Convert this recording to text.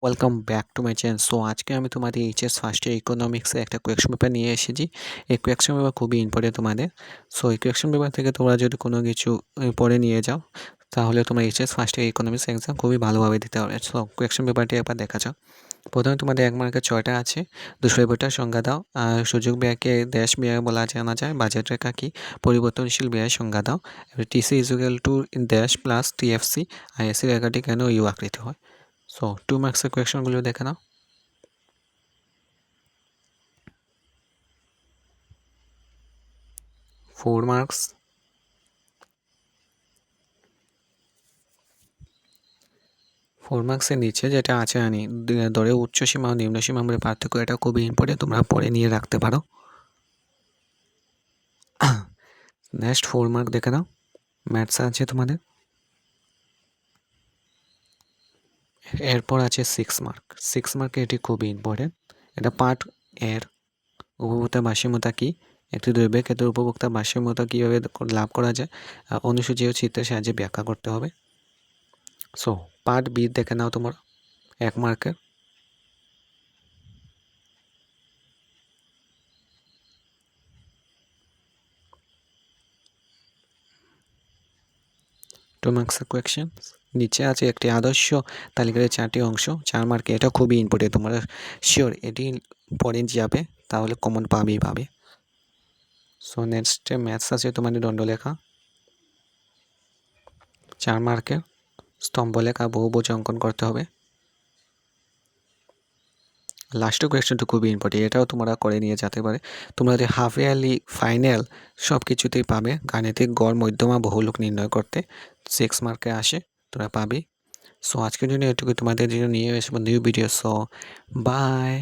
Welcome back to my channel. So আজকে আমি তোমাদের এইচএস ফার্স্ট ইয়ার ইকোনমিক্সে একটা কোয়েকশন পেপার নিয়ে এসেছি। এই কোয়েকশন পেপার খুবই ইম্পর্টেন্ট তোমাদের। সো এই কোয়েকশন পেপার থেকে তোমরা যদি কোনো কিছু পড়ে নিয়ে যাও তাহলে তোমার HS first year economics exam খুবই ভালোভাবে দিতে পারবে। সো কোয়েকশন পেপারটি একবার দেখা যাও। প্রথমে তোমাদের 1 মার্কের 6টা আছে। দুশো পেপারটার সংজ্ঞা দাও। আর সুযোগ ব্যয়কে দেশ ব্যয় বলা জানা যায়। বাজেট রেখা কি? পরিবর্তনশীল ব্যয়ের সংজ্ঞা দাও। টিসি ইজুয়াল টু দেশ প্লাস টিএফসি। আর এসি রেখাটি কেন ইউ আকৃতি হয়? সো 2 মার্কসের কোয়েকশনগুলো দেখে নাও। ফোর মার্কস, 4 মার্কসের নিচে যেটা আছে আনি দরে উচ্চ সীমা ও নিম্ন সীমা আমরা পার্থক্য, এটা খুবই ইম্পর্টেন্ট, তোমরা পড়ে নিয়ে রাখতে পারো। নেক্সট 4 মার্ক দেখে নাও। ম্যাথস আছে তোমাদের। এরপর আছে 6 মার্ক। 6 মার্কে এটি খুবই ইম্পর্টেন্ট। এটা পার্ট এর। উপভোক্তা ভারসাম্যতা কি? একটি দ্রব্যের ক্ষেত্রে উপভোক্তা ভারসাম্যতা কীভাবে লাভ করা যায় অনুসূচি ও চিত্রের সাহায্যে ব্যাখ্যা করতে হবে। সো পার্ট বি দেখে নাও তোমরা 1 মার্কের। 2 মার্কসের কোয়েকশন। নিচে আছে একটি আদর্শ তালিকার 4টি অংশ, 4 মার্কে। এটা খুবই ইম্পর্টেন্ট, তোমরা শিওর এটি পড়ে যাবে তাহলে কমন পাবে। সো নেক্সটে ম্যাথস আছে তোমাদের দণ্ডলেখা 4 মার্কের। স্তম্ভলেখা বহুভুজ অঙ্কন করতে হবে। লাস্টের কোয়েশ্চনটা খুবই ইম্পর্টেন্ট, এটাও তোমরা করে নিয়ে যেতে পারে। তোমরা যে হাফ ইয়ারলি ফাইনাল সব কিছুতেই পাবে গাণিতিক গড় মধ্যমা বহুলক নির্ণয় করতে 6 মার্কে আসে, তোমরা পাবে। সো আজকের জন্য এটুকু তোমাদের জন্য নিয়ে আসবো নিউ ভিডিও। So by.